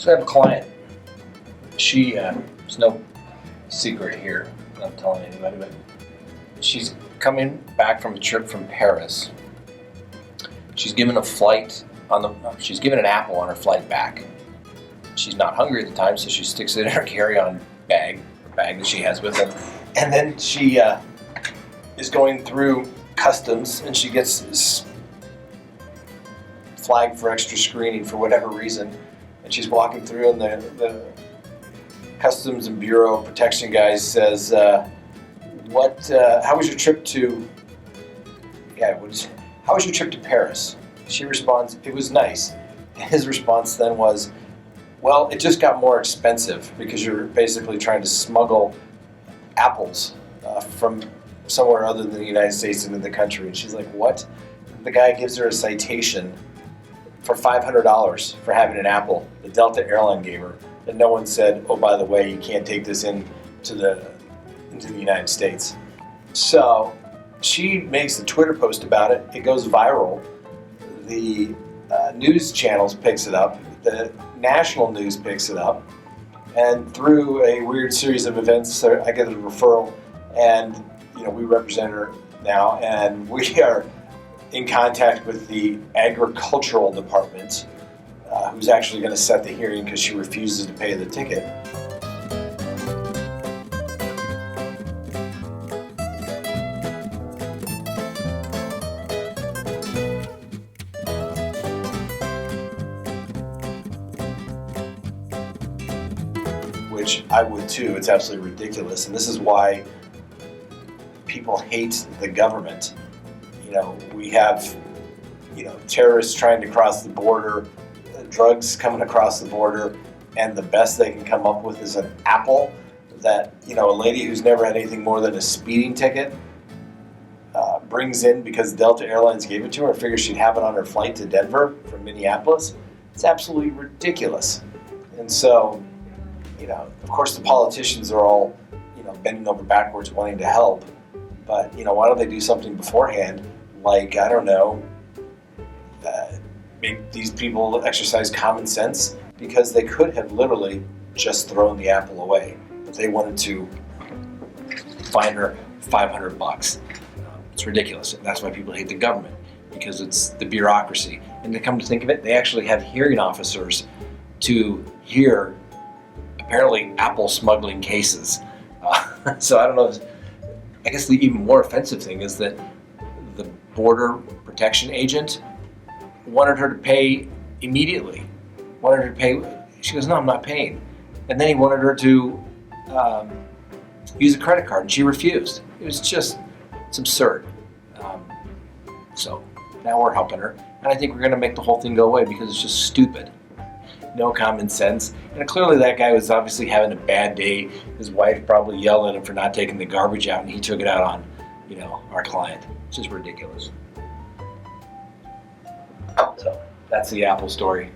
So I have a client. She, there's no secret here, I'm not telling anybody, but she's coming back from a trip from Paris. She's given she's given an apple on her flight back. She's not hungry at the time, so she sticks it in her carry-on bag that she has with her. And then she is going through customs, and she gets this flag for extra screening for whatever reason. And she's walking through, and the Customs and Bureau Protection guy says, how was your trip to, how was your trip to Paris? She responds, it was nice. And his response then was, well, it just got more expensive because you're basically trying to smuggle apples from somewhere other than the United States into the country. And she's like, what? The guy gives her a citation for $500 for having an apple that Delta Airline gave her. And no one said, oh, by the way, you can't take this into the United States. So she makes a Twitter post about it. It goes viral. The news channels picks it up. The national news picks it up. And through a weird series of events, I get a referral, and we represent her now, and we are in contact with the agricultural department, who's actually going to set the hearing because she refuses to pay the ticket. Which I would too. It's absolutely ridiculous, and this is why people hate the government. We have terrorists trying to cross the border, drugs coming across the border, and the best they can come up with is an apple that a lady who's never had anything more than a speeding ticket brings in because Delta Airlines gave it to her. Figures she'd have it on her flight to Denver from Minneapolis. It's absolutely ridiculous. And so, of course the politicians are all, bending over backwards wanting to help. But, why don't they do something beforehand? Like, I don't know, make these people exercise common sense, because they could have literally just thrown the apple away. But they wanted to fine her $500. It's ridiculous. And that's why people hate the government, because it's the bureaucracy. And to come to think of it, they actually have hearing officers to hear apparently apple smuggling cases. So I don't know. I guess the even more offensive thing is that the border protection agent wanted her to pay immediately. Wanted her to pay. She goes, no, I'm not paying. And then he wanted her to use a credit card, and she refused. It's absurd. So now we're helping her, and I think we're going to make the whole thing go away because it's just stupid. No common sense. And clearly that guy was obviously having a bad day. His wife probably yelled at him for not taking the garbage out, and he took it out on, our client. It's just ridiculous. So that's the Apple story.